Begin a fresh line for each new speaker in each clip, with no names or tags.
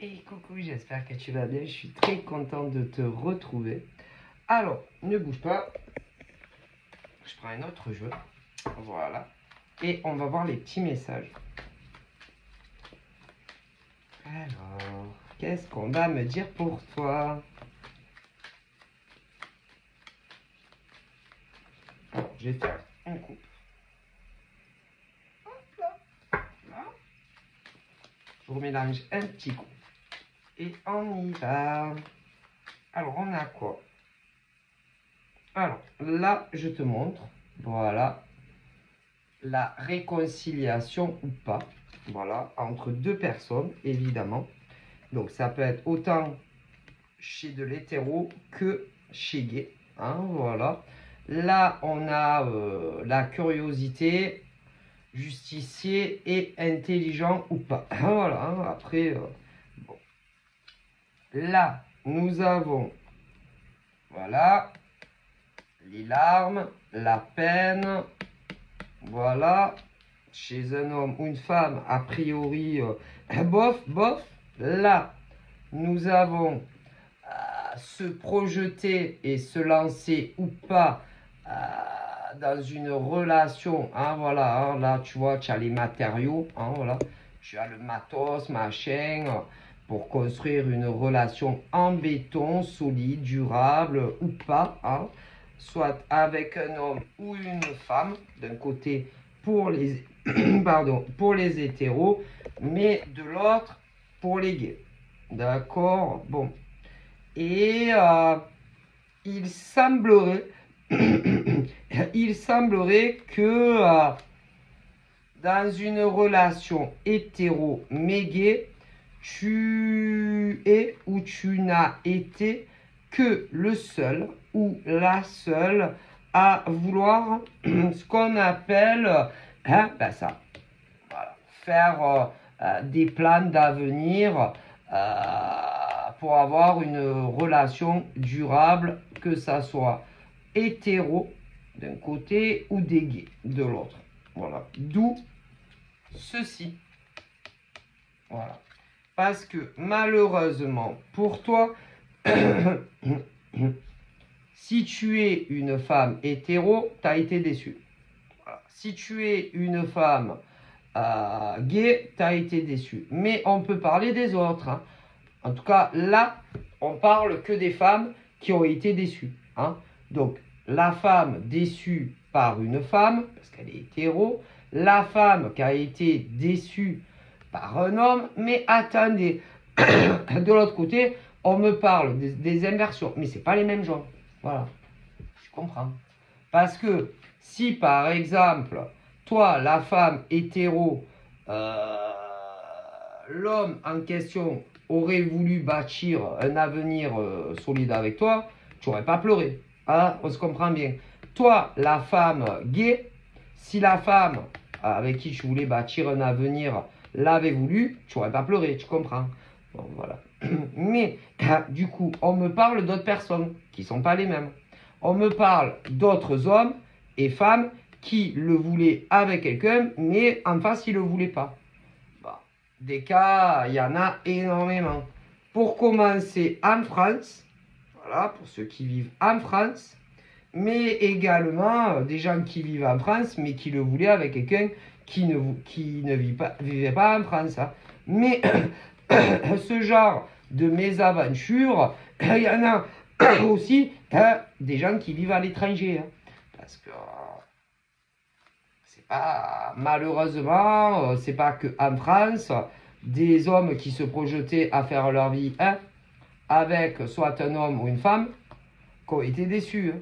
Et coucou, j'espère que tu vas bien. Je suis très content de te retrouver. Alors, ne bouge pas. Je prends un autre jeu. Voilà. Et on va voir les petits messages. Alors, qu'est-ce qu'on va me dire pour toi? Alors, je vais faire un coup. Hop là. Là. Je remélange un petit coup. Et on y va. Alors, on a quoi? Alors, là, je te montre. Voilà. La réconciliation ou pas. Voilà. Entre deux personnes, évidemment. Donc, ça peut être autant chez de l'hétéro que chez gay. Hein, voilà. Là, on a la curiosité, justicier et intelligent ou pas. Voilà. Hein, après, bon. Là, nous avons, voilà, les larmes, la peine, voilà, chez un homme ou une femme, a priori, bof, bof. Là, nous avons se projeter et se lancer ou pas dans une relation. Hein, voilà, hein, là, tu vois, tu as les matériaux, hein, voilà, tu as le matos, machin, pour construire une relation en béton, solide, durable ou pas, hein, soit avec un homme ou une femme, d'un côté pour les, pardon, pour les hétéros, mais de l'autre pour les gays. D'accord? Bon. Et il semblerait, il semblerait que dans une relation hétéro mais gay, tu es ou tu n'as été que le seul ou la seule à vouloir ce qu'on appelle ça, voilà, faire des plans d'avenir pour avoir une relation durable, que ça soit hétéro d'un côté ou des gays de l'autre. Voilà. D'où ceci. Voilà. Parce que malheureusement pour toi, si tu es une femme hétéro, tu as été déçu. Voilà. Si tu es une femme gay, tu as été déçu. Mais on peut parler des autres. Hein. En tout cas, là, on parle que des femmes qui ont été déçues. Hein. Donc, la femme déçue par une femme, parce qu'elle est hétéro, la femme qui a été déçue par un homme, mais attendez, de l'autre côté, on me parle des inversions, mais ce n'est pas les mêmes genres. Voilà, je comprends. Parce que si, par exemple, toi, la femme hétéro, l'homme en question aurait voulu bâtir un avenir solide avec toi, tu n'aurais pas pleuré. Hein, on se comprend bien. Toi, la femme gay, si la femme avec qui tu voulais bâtir un avenir l'avait voulu, tu n'aurais pas pleuré, tu comprends. Bon, voilà. Mais, du coup, on me parle d'autres personnes qui ne sont pas les mêmes. On me parle d'autres hommes et femmes qui le voulaient avec quelqu'un, mais en face, ils ne le voulaient pas. Des cas, il y en a énormément. Pour commencer en France, voilà, pour ceux qui vivent en France, mais également des gens qui vivent en France, mais qui le voulaient avec quelqu'un qui ne vivait pas en France. Hein. Mais ce genre de mésaventures, il y en a aussi des gens qui vivent à l'étranger. Hein. Parce que c'est pas, malheureusement, c'est pas que en France, des hommes qui se projetaient à faire leur vie avec soit un homme ou une femme qui ont été déçus. Hein.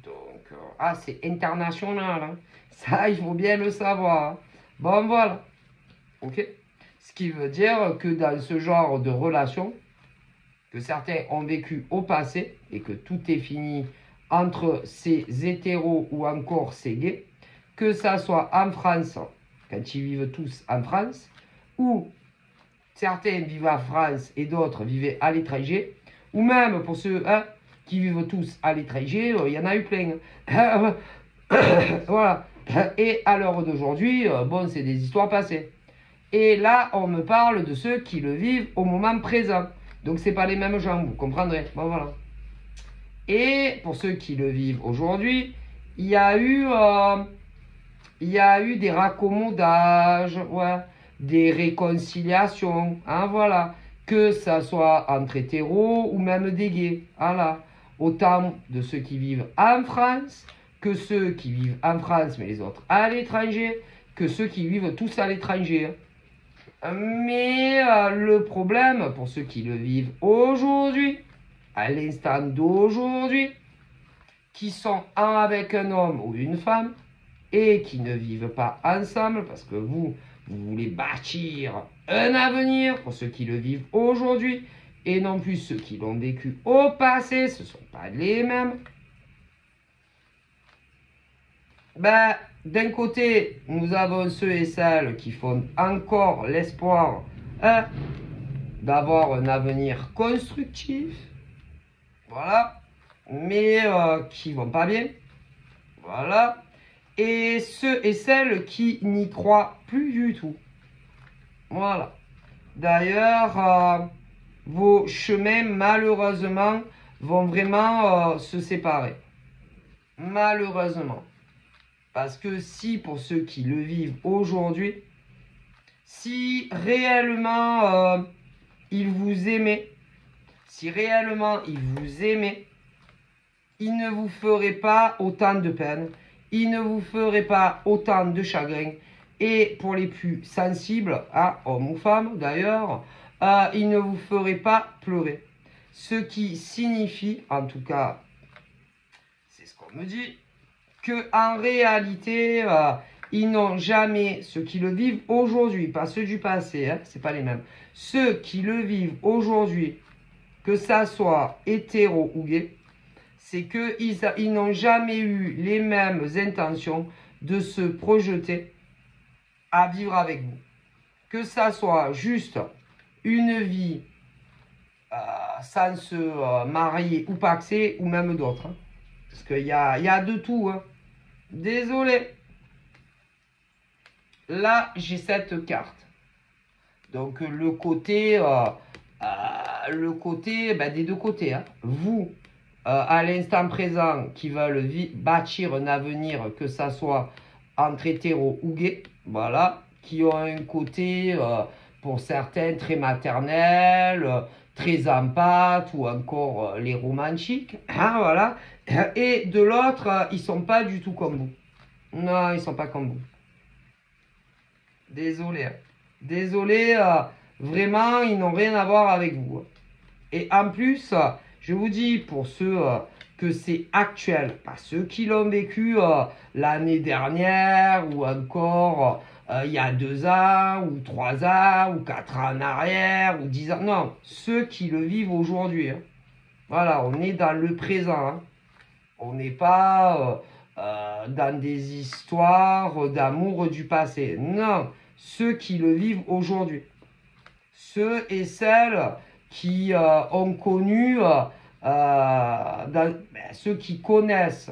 Donc, c'est international. Hein. Ça, il faut bien le savoir. Hein. Bon, voilà. Ok. Ce qui veut dire que dans ce genre de relation, que certains ont vécu au passé et que tout est fini entre ces hétéros ou encore ces gays, que ça soit en France, quand ils vivent tous en France, ou certains vivent en France et d'autres vivaient à l'étranger, ou même pour ceux qui vivent tous à l'étranger, il y en a eu plein. Voilà. Et à l'heure d'aujourd'hui, bon, c'est des histoires passées. Et là, on me parle de ceux qui le vivent au moment présent. Donc, c'est pas les mêmes gens, vous comprendrez. Bon, voilà. Et pour ceux qui le vivent aujourd'hui, il y a eu des raccommodages, ouais, des réconciliations, hein, voilà. Que ça soit entre hétéros ou même des gays, voilà. Autant de ceux qui vivent en France que ceux qui vivent en France, mais les autres à l'étranger, que ceux qui vivent tous à l'étranger. Mais le problème, pour ceux qui le vivent aujourd'hui, à l'instant d'aujourd'hui, qui sont un avec un homme ou une femme, et qui ne vivent pas ensemble, parce que vous voulez bâtir un avenir pour ceux qui le vivent aujourd'hui, et non plus ceux qui l'ont vécu au passé, ce ne sont pas les mêmes. Ben, d'un côté, nous avons ceux et celles qui font encore l'espoir d'avoir un avenir constructif, voilà, mais qui vont pas bien, voilà. Et ceux et celles qui n'y croient plus du tout. Voilà. D'ailleurs, vos chemins, malheureusement, vont vraiment se séparer. Malheureusement. Parce que si, pour ceux qui le vivent aujourd'hui, si réellement ils vous aimaient, ils ne vous feraient pas autant de peine, ils ne vous feraient pas autant de chagrin. Et pour les plus sensibles, hommes ou femmes d'ailleurs, ils ne vous feraient pas pleurer. Ce qui signifie, en tout cas, c'est ce qu'on me dit, que en réalité, ils n'ont jamais, ceux qui le vivent aujourd'hui, pas ceux du passé, c'est pas les mêmes, ceux qui le vivent aujourd'hui, que ça soit hétéro ou gay, c'est qu'ils n'ont jamais eu les mêmes intentions de se projeter à vivre avec vous. Que ça soit juste une vie sans se marier ou paxer, ou même d'autres. Hein. Parce qu'il y a de tout. Hein. Désolé. Là, j'ai cette carte. Donc, le côté des deux côtés. Hein. Vous, à l'instant présent, qui veulent bâtir un avenir, que ça soit entre hétéros ou gays, voilà, qui ont un côté, pour certains, très maternel, très empathe, ou encore les romantiques, hein, voilà. Et de l'autre, ils sont pas du tout comme vous. Non, ils sont pas comme vous. Désolé. Hein. Désolé, vraiment, ils n'ont rien à voir avec vous. Et en plus, je vous dis, pour ceux que c'est actuel, pas ceux qui l'ont vécu l'année dernière, ou encore il y a 2 ans, ou 3 ans, ou 4 ans en arrière, ou 10 ans. Non, ceux qui le vivent aujourd'hui. Hein. Voilà, on est dans le présent. Hein. On n'est pas dans des histoires d'amour du passé. Non, ceux qui le vivent aujourd'hui. Ceux et celles qui ont connu, ceux qui connaissent,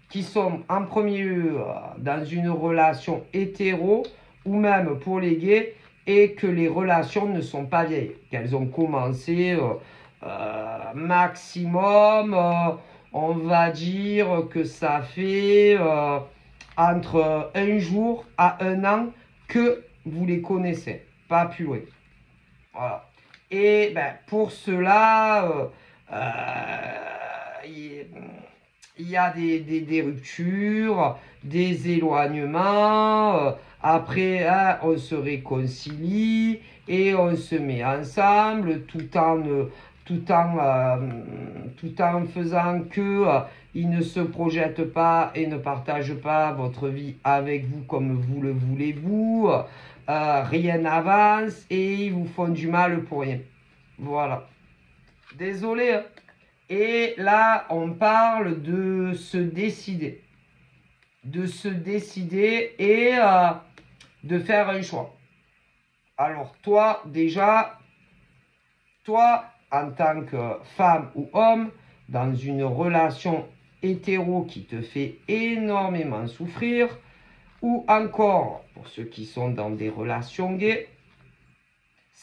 qui sont en premier lieu dans une relation hétéro, ou même pour les gays, et que les relations ne sont pas vieilles, qu'elles ont commencé maximum, on va dire que ça fait entre un jour à 1 an que vous les connaissez, pas plus loin. Voilà. Et pour cela, il y a des ruptures, des éloignements. Après, on se réconcilie et on se met ensemble tout en faisant que ils ne se projettent pas et ne partagent pas votre vie avec vous comme vous le voulez vous. Rien n'avance et ils vous font du mal pour rien. Voilà. Désolé. Hein. Et là, on parle de se décider. De se décider et de faire un choix. Alors, toi, déjà, en tant que femme ou homme, dans une relation hétéro qui te fait énormément souffrir, ou encore, pour ceux qui sont dans des relations gays,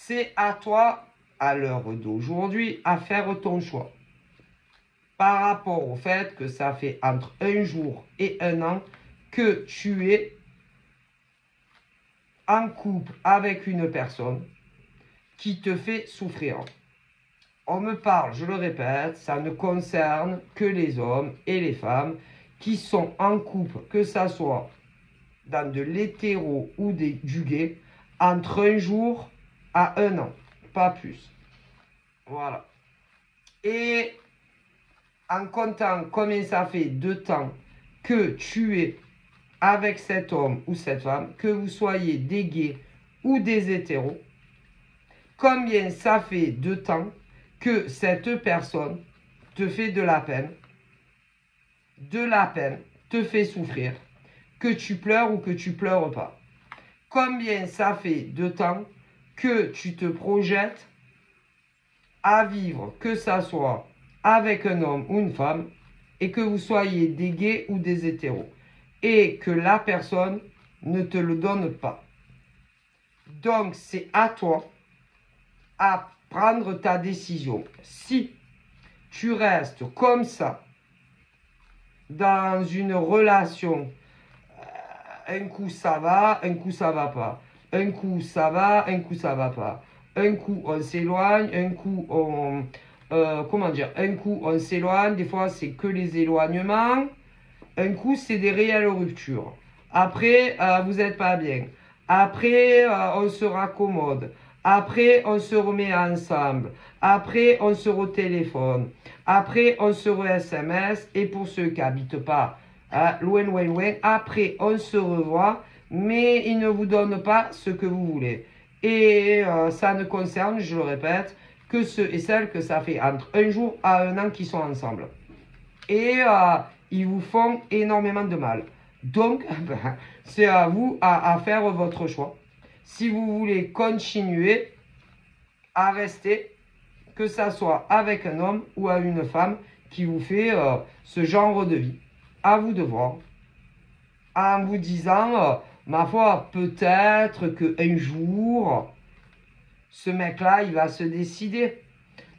c'est à toi, à l'heure d'aujourd'hui, à faire ton choix. Par rapport au fait que ça fait entre un jour et un an que tu es en couple avec une personne qui te fait souffrir. On me parle, je le répète, ça ne concerne que les hommes et les femmes qui sont en couple, que ça soit dans de l'hétéro ou du gay, entre un jour à un an, pas plus. Voilà. Et en comptant combien ça fait de temps que tu es avec cet homme ou cette femme, que vous soyez des gays ou des hétéros, combien ça fait de temps que cette personne te fait de la peine, te fait souffrir, que tu pleures ou que tu pleures pas. Combien ça fait de temps que tu te projettes à vivre, que ça soit avec un homme ou une femme, et que vous soyez des gays ou des hétéros, et que la personne ne te le donne pas. Donc, c'est à toi à prendre ta décision. Si tu restes comme ça, dans une relation, un coup ça va, un coup ça va pas. Un coup ça va, un coup ça va pas. Un coup on s'éloigne, un coup on... comment dire? Un coup on s'éloigne, des fois c'est que les éloignements. Un coup c'est des réelles ruptures. Après, vous n'êtes pas bien. Après, on se raccommode. Après, on se remet ensemble. Après, on se retéléphone. Après, on se re-SMS. Et pour ceux qui n'habitent pas loin, loin, loin, après, on se revoit. Mais ils ne vous donnent pas ce que vous voulez. Et ça ne concerne, je le répète, que ceux et celles que ça fait entre un jour à un an qui sont ensemble. Et ils vous font énormément de mal. Donc, c'est à vous à faire votre choix. Si vous voulez continuer à rester, que ça soit avec un homme ou à une femme qui vous fait ce genre de vie. À vous de voir. En vous disant, ma foi, peut-être qu'un jour, ce mec-là, il va se décider.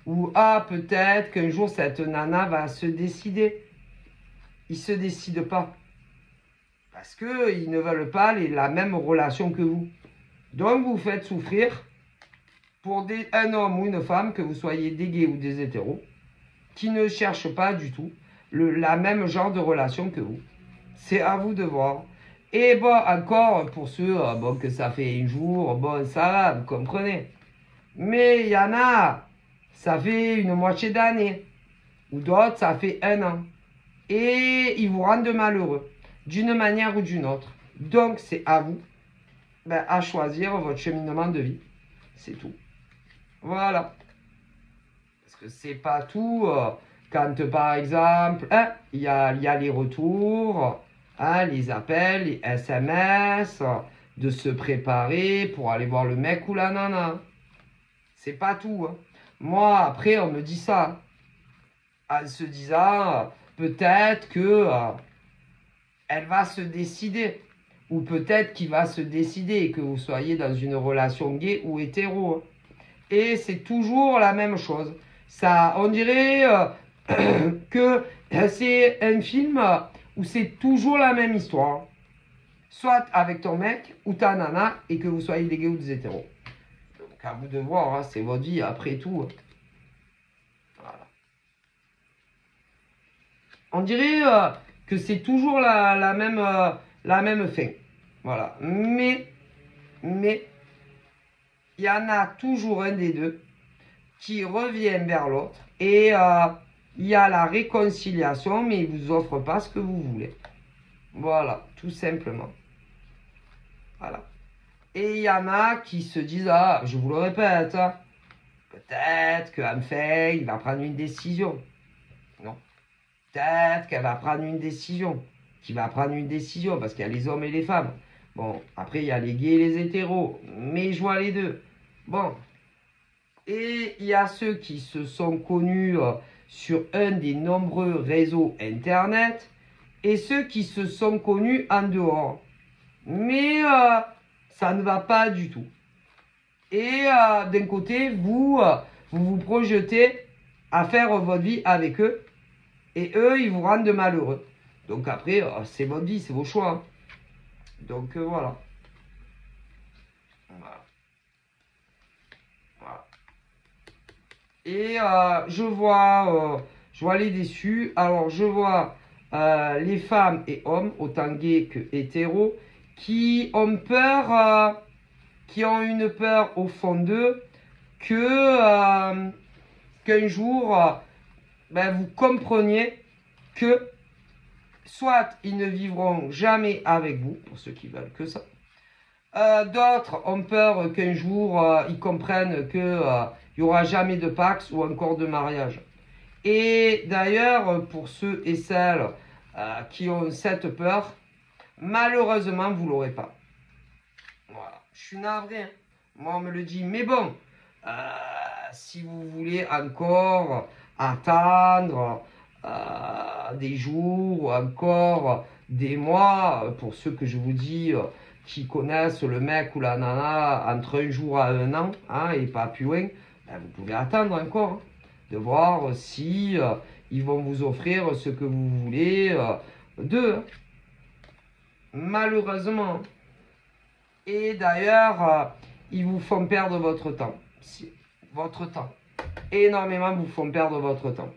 Ou peut-être qu'un jour, cette nana va se décider. Ils ne se décident pas. Parce qu'ils ne veulent pas la même relation que vous. Donc, vous faites souffrir pour un homme ou une femme, que vous soyez des gays ou des hétéros, qui ne cherchent pas du tout la même genre de relation que vous. C'est à vous de voir. Et bon, encore, pour ceux que ça fait un jour, bon, ça va, vous comprenez. Mais il y en a, ça fait une moitié d'année. Ou d'autres, ça fait un an. Et ils vous rendent malheureux, d'une manière ou d'une autre. Donc, c'est à vous à choisir votre cheminement de vie. C'est tout. Voilà. Parce que c'est pas tout. Quand, par exemple, il y a les retours, les appels, les SMS, de se préparer pour aller voir le mec ou la nana. C'est pas tout. Moi, après, on me dit ça. En se disant, peut-être que elle va se décider. Ou peut-être qu'il va se décider, que vous soyez dans une relation gay ou hétéro. Et c'est toujours la même chose. Ça, on dirait que c'est un film où c'est toujours la même histoire. Soit avec ton mec ou ta nana, et que vous soyez des gays ou des hétéros. Donc à vous de voir, c'est votre vie après tout. Voilà. On dirait que c'est toujours la même fin. Voilà. Mais, il y en a toujours un des deux qui revient vers l'autre. Et il y a la réconciliation, mais il ne vous offre pas ce que vous voulez. Voilà, tout simplement. Voilà. Et il y en a qui se disent, je vous le répète, peut-être qu'enfin, il va prendre une décision. Non. Peut-être qu'elle va prendre une décision. Qui va prendre une décision, parce qu'il y a les hommes et les femmes. Bon, après, il y a les gays et les hétéros. Mais je vois les deux. Bon. Et il y a ceux qui se sont connus sur un des nombreux réseaux Internet. Et ceux qui se sont connus en dehors. Mais ça ne va pas du tout. Et d'un côté, vous projetez à faire votre vie avec eux. Et eux, ils vous rendent malheureux. Donc après, c'est votre vie, c'est vos choix. Hein. Donc voilà. Voilà. Voilà. Et je vois les déçus. Alors je vois les femmes et hommes, autant gays que hétéros, qui ont peur, qui ont une peur au fond d'eux qu'un jour, vous compreniez que soit ils ne vivront jamais avec vous, pour ceux qui veulent que ça. D'autres ont peur qu'un jour, ils comprennent qu'il n'y aura jamais de Pax ou encore de mariage. Et d'ailleurs, pour ceux et celles qui ont cette peur, malheureusement, vous ne l'aurez pas. Voilà. Je suis navré. Hein. Moi, on me le dit. Mais bon, si vous voulez encore attendre des jours ou encore des mois, pour ceux que je vous dis qui connaissent le mec ou la nana entre un jour à un an hein, et pas plus loin, vous pouvez attendre encore hein, de voir si ils vont vous offrir ce que vous voulez d'eux. Hein. Malheureusement. Et d'ailleurs, ils vous font perdre votre temps. Votre temps. Énormément vous font perdre votre temps.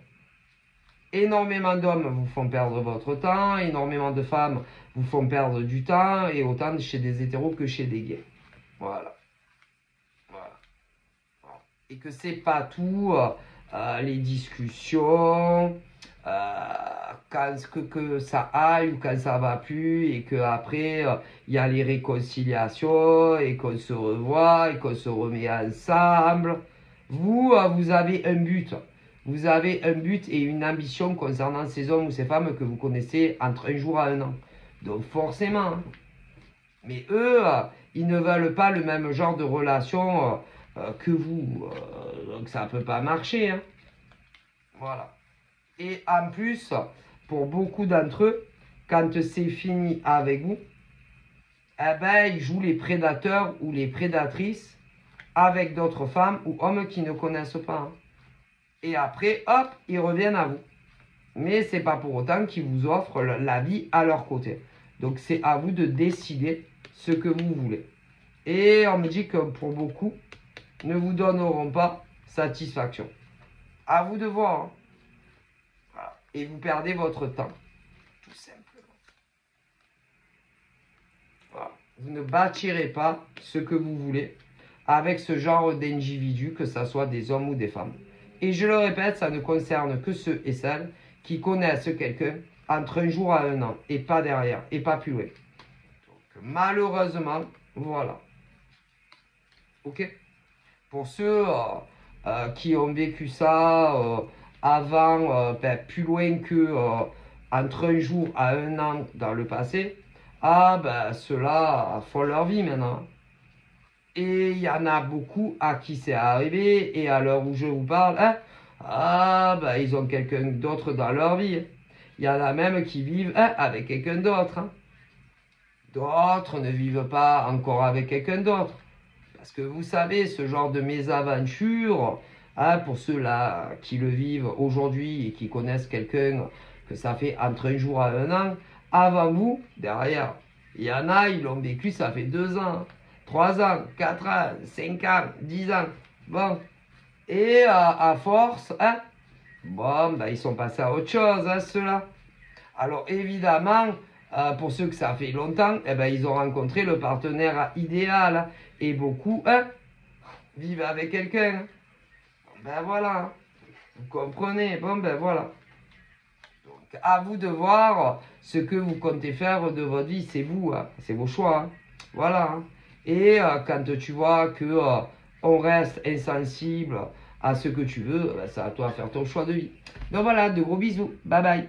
Énormément d'hommes vous font perdre votre temps, énormément de femmes vous font perdre du temps, et autant chez des hétéros que chez des gays. Voilà. Voilà. Et que c'est pas tout, les discussions, que ça aille ou quand ça va plus, et qu'après, il y a les réconciliations, et qu'on se revoit, et qu'on se remet ensemble. Vous avez un but. Vous avez un but et une ambition concernant ces hommes ou ces femmes que vous connaissez entre un jour à un an. Donc forcément. Hein. Mais eux, ils ne veulent pas le même genre de relation que vous. Donc ça ne peut pas marcher. Hein. Voilà. Et en plus, pour beaucoup d'entre eux, quand c'est fini avec vous, ils jouent les prédateurs ou les prédatrices avec d'autres femmes ou hommes qui ne connaissent pas. Hein. Et après, hop, ils reviennent à vous. Mais c'est pas pour autant qu'ils vous offrent la vie à leur côté. Donc c'est à vous de décider ce que vous voulez. Et on me dit que pour beaucoup, ne vous donneront pas satisfaction. À vous de voir. Hein. Voilà. Et vous perdez votre temps. Tout simplement. Voilà. Vous ne bâtirez pas ce que vous voulez avec ce genre d'individus, que ce soit des hommes ou des femmes. Et je le répète, ça ne concerne que ceux et celles qui connaissent quelqu'un entre un jour à un an, et pas derrière, et pas plus loin. Donc, malheureusement, voilà. Ok? Pour ceux qui ont vécu ça avant, plus loin que entre un jour à un an dans le passé, ceux-là font leur vie maintenant. Et il y en a beaucoup à qui c'est arrivé, et à l'heure où je vous parle, hein, ils ont quelqu'un d'autre dans leur vie. Il y en a même qui vivent avec quelqu'un d'autre. Hein. D'autres ne vivent pas encore avec quelqu'un d'autre. Parce que vous savez, ce genre de mésaventure, hein, pour ceux-là qui le vivent aujourd'hui et qui connaissent quelqu'un que ça fait entre un jour à un an, avant vous, derrière, il y en a, ils l'ont vécu, ça fait 2 ans. 3 ans, 4 ans, 5 ans, 10 ans. Bon. Et à force, hein, ils sont passés à autre chose, hein, ceux-là. Alors évidemment, pour ceux que ça fait longtemps, ils ont rencontré le partenaire idéal. Hein, et beaucoup, hein, vivent avec quelqu'un. Voilà. Hein. Vous comprenez? Voilà. Donc à vous de voir ce que vous comptez faire de votre vie. C'est vous, hein, c'est vos choix. Hein. Voilà. Hein. Et quand tu vois que on reste insensible à ce que tu veux, c'est à toi de faire ton choix de vie. Donc voilà, de gros bisous. Bye bye.